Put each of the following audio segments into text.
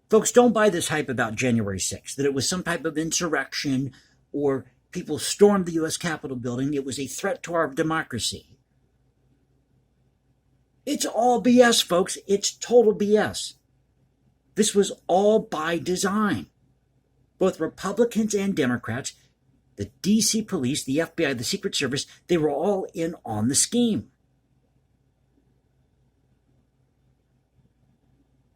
Folks, don't buy this hype about January 6th, that it was some type of insurrection or people stormed the U.S. Capitol building. It was a threat to our democracy. It's all BS, folks. It's total BS. This was all by design. Both Republicans and Democrats, the D.C. police, the FBI, the Secret Service, they were all in on the scheme.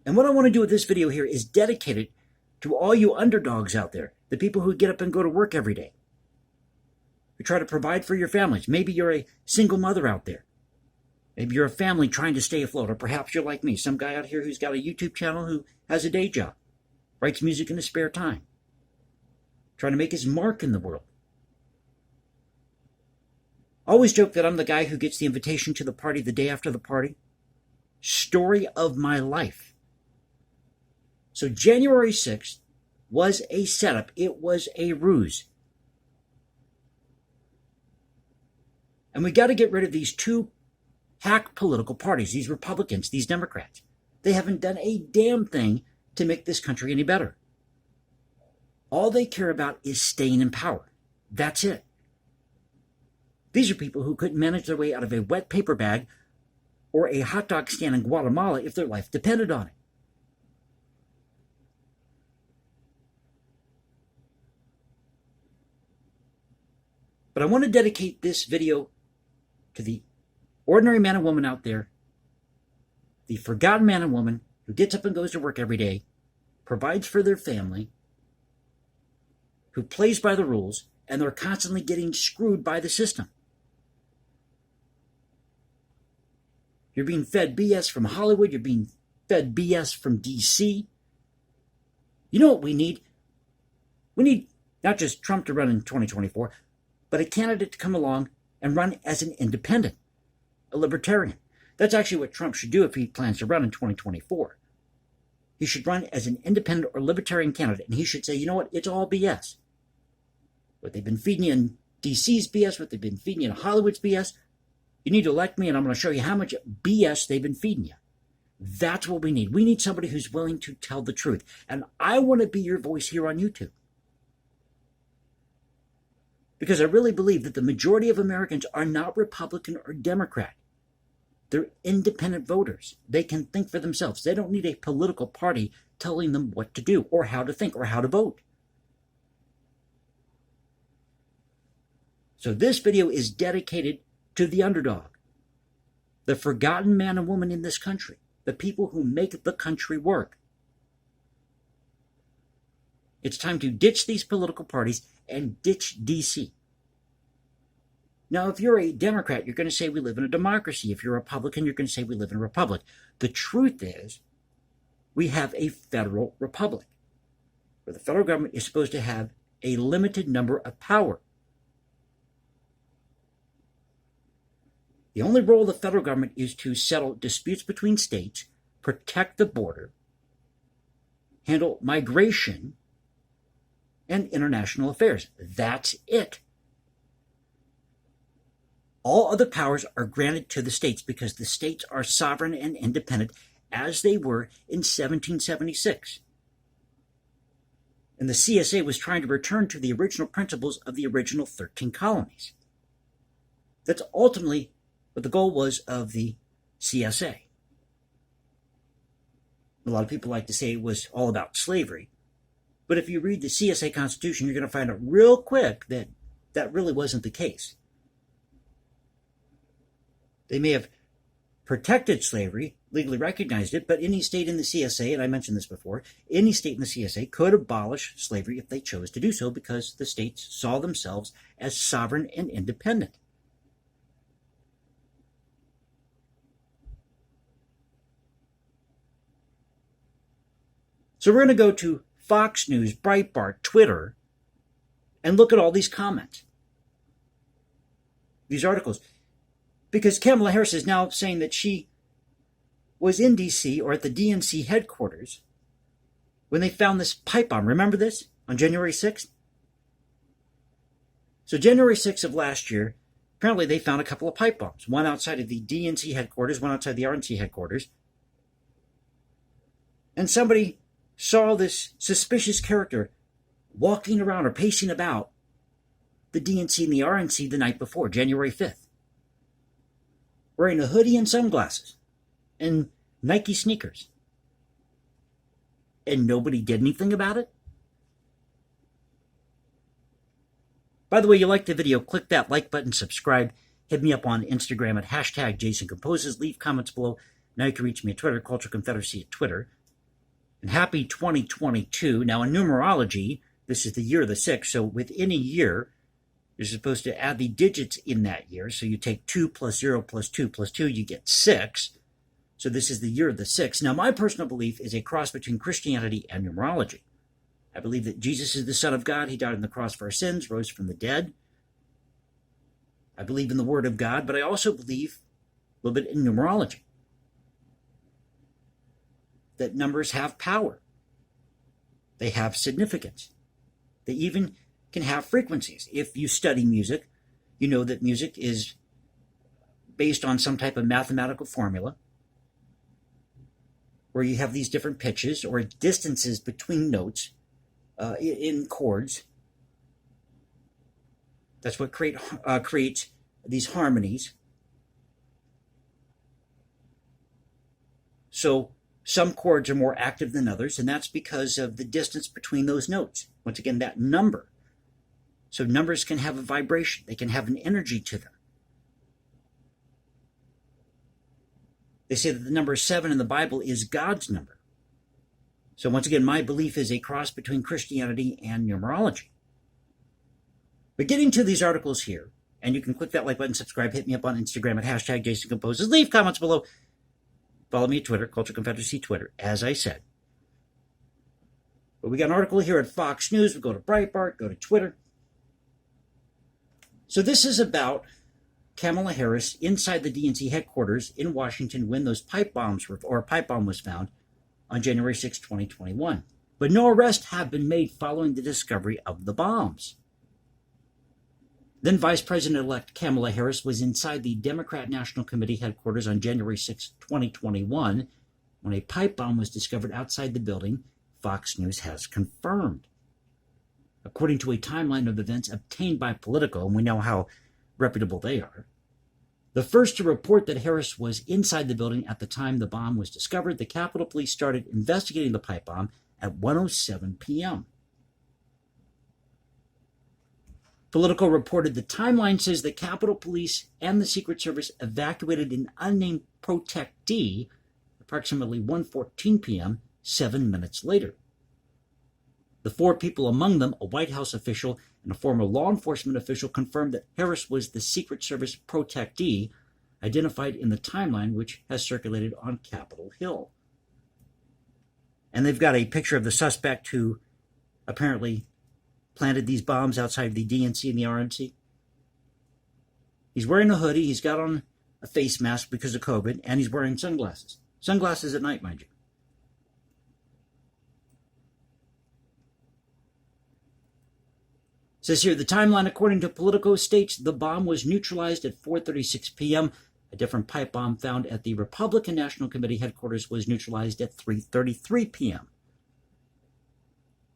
And what I want to do with this video here is dedicate it to all you underdogs out there, the people who get up and go to work every day, who try to provide for your families. Maybe you're a single mother out there. Maybe you're a family trying to stay afloat, or perhaps you're like me, some guy out here who's got a YouTube channel who has a day job, writes music in his spare time, trying to make his mark in the world. I always joke that I'm the guy who gets the invitation to the party the day after the party. Story of my life. So January 6th was a setup. It was a ruse. And we got to get rid of these two hack political parties, these Republicans, these Democrats. They haven't done a damn thing to make this country any better. All they care about is staying in power. That's it. These are people who couldn't manage their way out of a wet paper bag or a hot dog stand in Guatemala if their life depended on it. But I want to dedicate this video to the ordinary man and woman out there, the forgotten man and woman who gets up and goes to work every day, provides for their family, who plays by the rules, and they're constantly getting screwed by the system. You're being fed BS from Hollywood. You're being fed BS from D.C. You know what we need? We need not just Trump to run in 2024, but a candidate to come along and run as an independent, a libertarian. That's actually what Trump should do if he plans to run in 2024. He should run as an independent or libertarian candidate, and he should say, you know what, it's all BS. What they've been feeding you in DC's BS, what they've been feeding you in Hollywood's BS, you need to elect me, and I'm going to show you how much BS they've been feeding you. That's what we need. We need somebody who's willing to tell the truth. And I want to be your voice here on YouTube. Because I really believe that the majority of Americans are not Republican or Democrat. They're independent voters. They can think for themselves. They don't need a political party telling them what to do or how to think or how to vote. So this video is dedicated to the underdog, the forgotten man and woman in this country, the people who make the country work. It's time to ditch these political parties and ditch D.C. Now, if you're a Democrat, you're going to say we live in a democracy. If you're a Republican, you're going to say we live in a republic. The truth is, we have a federal republic, where the federal government is supposed to have a limited number of power. The only role of the federal government is to settle disputes between states, protect the border, handle migration, and international affairs. That's it. All other powers are granted to the states because the states are sovereign and independent as they were in 1776. And the CSA was trying to return to the original principles of the original 13 colonies. That's ultimately what the goal was of the CSA. A lot of people like to say it was all about slavery. But if you read the CSA Constitution, you're going to find out real quick that that really wasn't the case. They may have protected slavery, legally recognized it, but any state in the CSA, and I mentioned this before, any state in the CSA could abolish slavery if they chose to do so because the states saw themselves as sovereign and independent. So we're going to go to Fox News, Breitbart, Twitter, and look at all these comments, these articles. Because Kamala Harris is now saying that she was in D.C. or at the DNC headquarters when they found this pipe bomb. Remember this? On January 6th? So January 6th of last year, apparently they found a couple of pipe bombs. One outside of the DNC headquarters, one outside the RNC headquarters. And somebody saw this suspicious character walking around or pacing about the DNC and the RNC the night before, January 5th, wearing a hoodie and sunglasses and Nike sneakers. And nobody did anything about it? By the way, you liked the video, click that like button, subscribe, hit me up on Instagram at hashtag JasonComposes, leave comments below. Now you can reach me at Twitter, Culture Confederacy at Twitter. And happy 2022. Now in numerology, this is the year of the 6, so within a year, you're supposed to add the digits in that year. So you take 2 plus 0 plus 2 plus 2, you get 6. So this is the year of the 6. Now my personal belief is a cross between Christianity and numerology. I believe that Jesus is the Son of God. He died on the cross for our sins, rose from the dead. I believe in the Word of God, but I also believe a little bit in numerology. That numbers have power. They have significance. They even can have frequencies. If you study music, you know that music is based on some type of mathematical formula where you have these different pitches or distances between notes in chords. That's what creates these harmonies. So some chords are more active than others, and that's because of the distance between those notes. Once again, that number. So numbers can have a vibration. They can have an energy to them. They say that the number 7 in the Bible is God's number. So once again, my belief is a cross between Christianity and numerology. But getting to these articles here, and you can click that like button, subscribe, hit me up on Instagram at hashtag JasonComposes, leave comments below. Follow me at Twitter, Culture Confederacy Twitter, as I said. But we got an article here at Fox News. We go to Breitbart, go to Twitter. So this is about Kamala Harris inside the DNC headquarters in Washington when those a pipe bomb was found on January 6, 2021. But no arrests have been made following the discovery of the bombs. Then Vice President-elect Kamala Harris was inside the Democrat National Committee headquarters on January 6, 2021, when a pipe bomb was discovered outside the building, Fox News has confirmed. According to a timeline of events obtained by Politico, and we know how reputable they are, the first to report that Harris was inside the building at the time the bomb was discovered, the Capitol Police started investigating the pipe bomb at 1:07 p.m. Politico reported the timeline says the Capitol Police and the Secret Service evacuated an unnamed protectee approximately 1:14 p.m., 7 minutes later. The 4 people among them, a White House official and a former law enforcement official, confirmed that Harris was the Secret Service protectee identified in the timeline, which has circulated on Capitol Hill. And they've got a picture of the suspect who apparently planted these bombs outside the DNC and the RNC. He's wearing a hoodie, he's got on a face mask because of COVID, and he's wearing sunglasses. Sunglasses at night, mind you. It says here, the timeline, according to Politico, states the bomb was neutralized at 4:36 p.m. A different pipe bomb found at the Republican National Committee headquarters was neutralized at 3:33 p.m.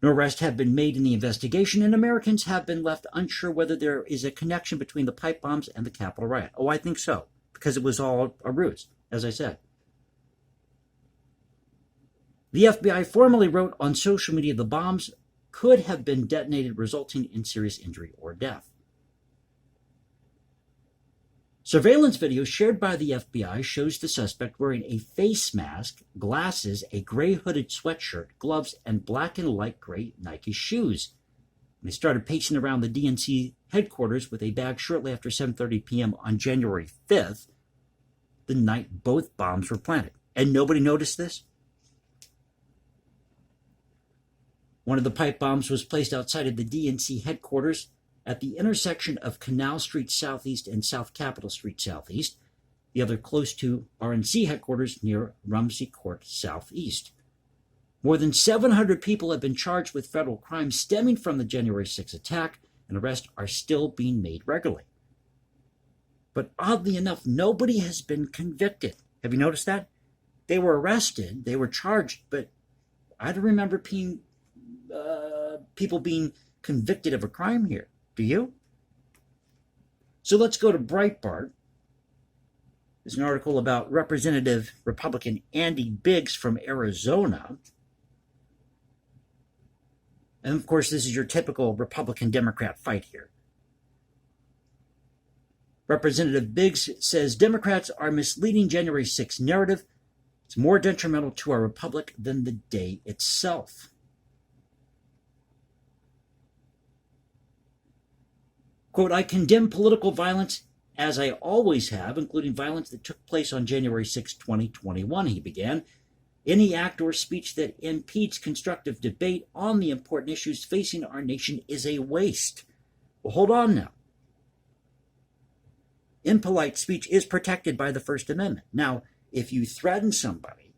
No arrests have been made in the investigation, and Americans have been left unsure whether there is a connection between the pipe bombs and the Capitol riot. Oh, I think so, because it was all a ruse, as I said. The FBI formally wrote on social media the bombs could have been detonated, resulting in serious injury or death. Surveillance video shared by the FBI shows the suspect wearing a face mask, glasses, a gray hooded sweatshirt, gloves, and black and light gray Nike shoes. And he started pacing around the DNC headquarters with a bag shortly after 7:30 p.m. on January 5th, the night both bombs were planted. And nobody noticed this? One of the pipe bombs was placed outside of the DNC headquarters at the intersection of Canal Street Southeast and South Capitol Street Southeast, the other close to RNC headquarters near Rumsey Court Southeast. More than 700 people have been charged with federal crimes stemming from the January 6 attack, and arrests are still being made regularly. But oddly enough, nobody has been convicted. Have you noticed that? They were arrested, they were charged, but I don't remember people being convicted of a crime here. Do you? So let's go to Breitbart. There's an article about Representative Republican Andy Biggs from Arizona. And of course, this is your typical Republican-Democrat fight here. Representative Biggs says Democrats are misleading January 6th narrative. It's more detrimental to our republic than the day itself. Quote, I condemn political violence as I always have, including violence that took place on January 6, 2021, he began. Any act or speech that impedes constructive debate on the important issues facing our nation is a waste. Well, hold on now. Impolite speech is protected by the First Amendment. Now, if you threaten somebody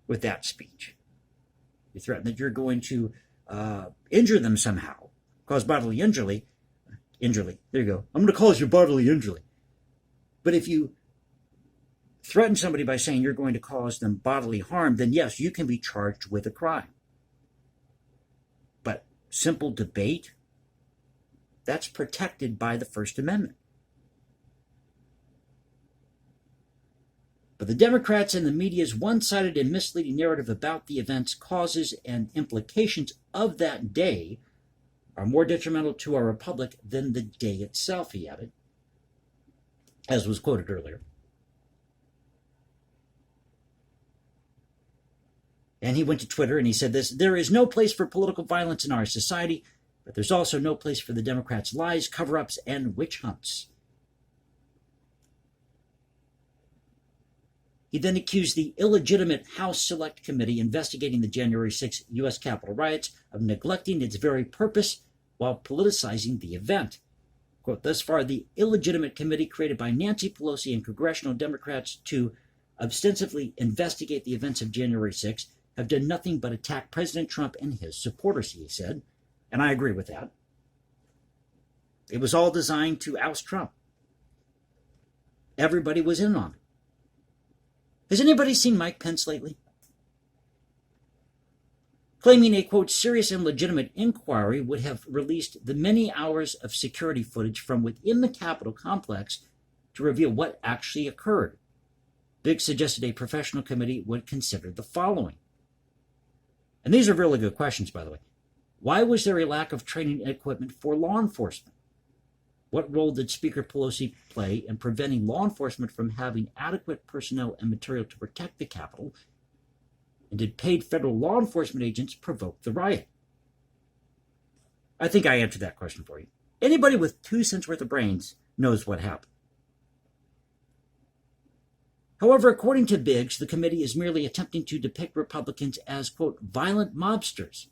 with that speech, you threaten that you're going to injure them somehow, cause bodily injury, there you go. I'm going to cause you bodily injury. But if you threaten somebody by saying you're going to cause them bodily harm, then yes, you can be charged with a crime. But simple debate, that's protected by the First Amendment. But the Democrats and the media's one-sided and misleading narrative about the events, causes, and implications of that day are more detrimental to our republic than the day itself, he added, as was quoted earlier. And he went to Twitter and he said this, there is no place for political violence in our society, but there's also no place for the Democrats' lies, cover-ups, and witch hunts. He then accused the illegitimate House Select Committee investigating the January 6 U.S. Capitol riots of neglecting its very purpose while politicizing the event. Quote, thus far, the illegitimate committee created by Nancy Pelosi and congressional Democrats to ostensibly investigate the events of January 6 have done nothing but attack President Trump and his supporters, he said. And I agree with that. It was all designed to oust Trump. Everybody was in on it. Has anybody seen Mike Pence lately? Claiming a, quote, serious and legitimate inquiry would have released the many hours of security footage from within the Capitol complex to reveal what actually occurred. Biggs suggested a professional committee would consider the following. And these are really good questions, by the way. Why was there a lack of training and equipment for law enforcement? What role did Speaker Pelosi play in preventing law enforcement from having adequate personnel and material to protect the Capitol? And did paid federal law enforcement agents provoke the riot? I think I answered that question for you. Anybody with 2 cents worth of brains knows what happened. However, according to Biggs, the committee is merely attempting to depict Republicans as, quote, violent mobsters,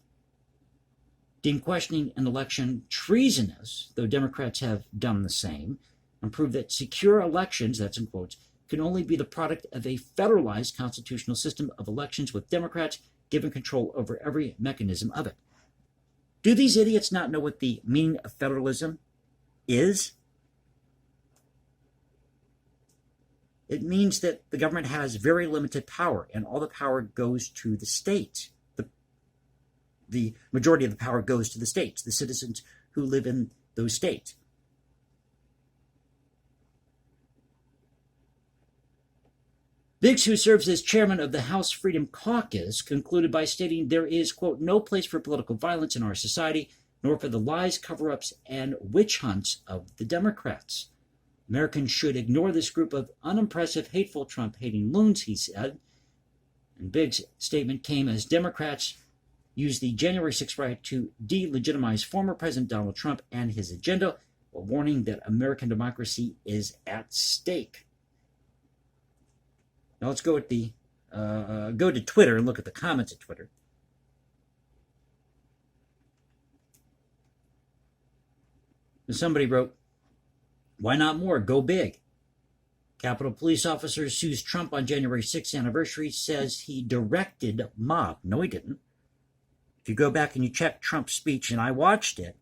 deemed questioning an election treasonous, though Democrats have done the same, and prove that secure elections, that's in quotes, can only be the product of a federalized constitutional system of elections with Democrats given control over every mechanism of it. Do these idiots not know what the meaning of federalism is? It means that the government has very limited power, and all the power goes to the states. The majority of the power goes to the states, the citizens who live in those states. Biggs, who serves as chairman of the House Freedom Caucus, concluded by stating there is, quote, no place for political violence in our society, nor for the lies, cover-ups, and witch hunts of the Democrats. Americans should ignore this group of unimpressive, hateful, Trump-hating loons, he said. And Biggs' statement came as Democrats used the January 6th riot to delegitimize former President Donald Trump and his agenda, while warning that American democracy is at stake. Now let's go to Twitter and look at the comments at Twitter. And somebody wrote, why not more? Go big. Capitol Police officer sues Trump on January 6th anniversary, says he directed mob. No, he didn't. If you go back and you check Trump's speech, and I watched it,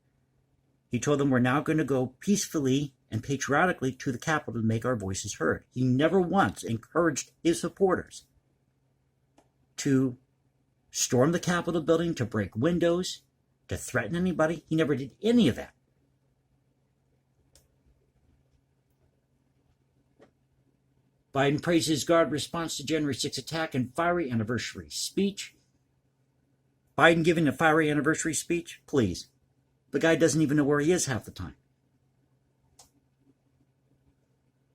he told them we're now going to go peacefully and patriotically to the Capitol to make our voices heard. He never once encouraged his supporters to storm the Capitol building, to break windows, to threaten anybody. He never did any of that. Biden praised his guard response to January 6th attack and fiery anniversary speech. Biden giving a fiery anniversary speech? Please. The guy doesn't even know where he is half the time.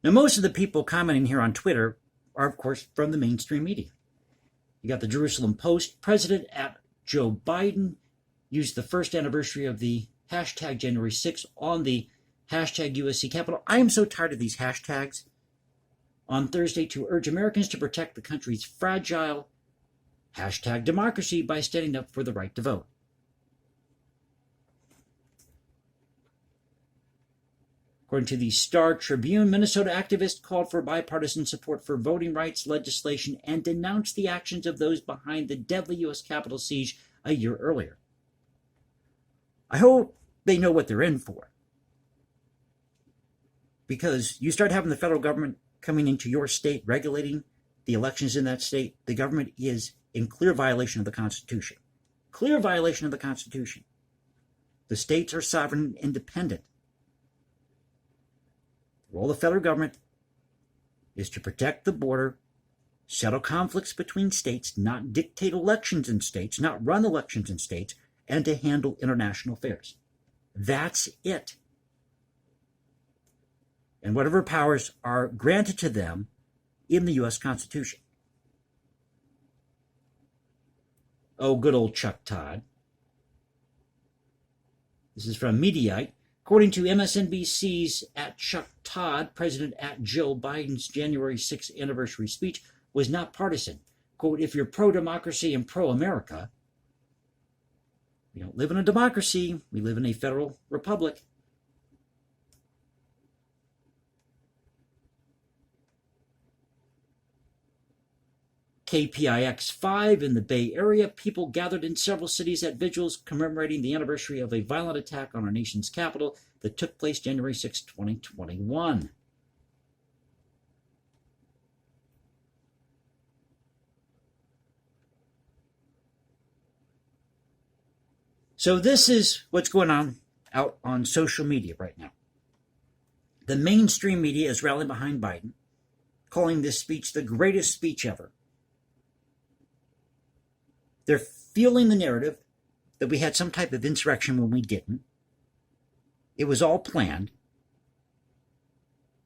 Now, most of the people commenting here on Twitter are, of course, from the mainstream media. You got the Jerusalem Post. President at Joe Biden used the first anniversary of the hashtag January 6th on the hashtag USC Capitol. I am so tired of these hashtags. On Thursday, to urge Americans to protect the country's fragile hashtag democracy by standing up for the right to vote. According to the Star Tribune, Minnesota activists called for bipartisan support for voting rights legislation and denounced the actions of those behind the deadly U.S. Capitol siege a year earlier. I hope they know what they're in for. Because you start having the federal government coming into your state, regulating the elections in that state, the government is in clear violation of the Constitution. Clear violation of the Constitution. The states are sovereign and independent. The role of the federal government is to protect the border, settle conflicts between states, not dictate elections in states, not run elections in states, and to handle international affairs. That's it. And whatever powers are granted to them in the U.S. Constitution. Oh, good old Chuck Todd. This is from Mediaite. According to MSNBC's at Chuck Todd, President at Joe Biden's January 6th anniversary speech was not partisan. Quote, if you're pro-democracy and pro-America, we don't live in a democracy, we live in a federal republic. KPIX 5 in the Bay Area, people gathered in several cities at vigils commemorating the anniversary of a violent attack on our nation's capital that took place January 6, 2021. So this is what's going on out on social media right now. The mainstream media is rallying behind Biden, calling this speech the greatest speech ever. They're fueling the narrative that we had some type of insurrection when we didn't. It was all planned.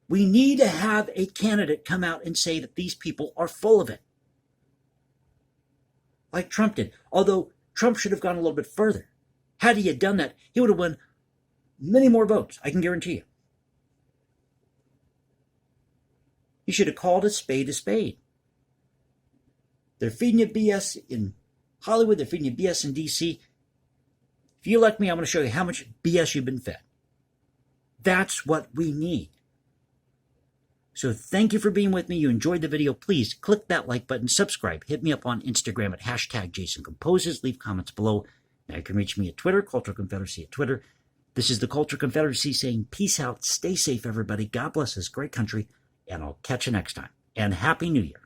We need to have a candidate come out and say that these people are full of it. Like Trump did. Although Trump should have gone a little bit further. Had he had done that, he would have won many more votes, I can guarantee you. He should have called a spade a spade. They're feeding you BS in Hollywood, they're feeding you BS in DC. If you elect me, I'm going to show you how much BS you've been fed. That's what we need. So thank you for being with me. You enjoyed the video. Please click that like button, subscribe, hit me up on Instagram at hashtag Jason Composes, leave comments below. Now you can reach me at Twitter, Cultural Confederacy at Twitter. This is the Cultural Confederacy saying peace out, stay safe everybody, God bless this great country, and I'll catch you next time. And Happy New Year.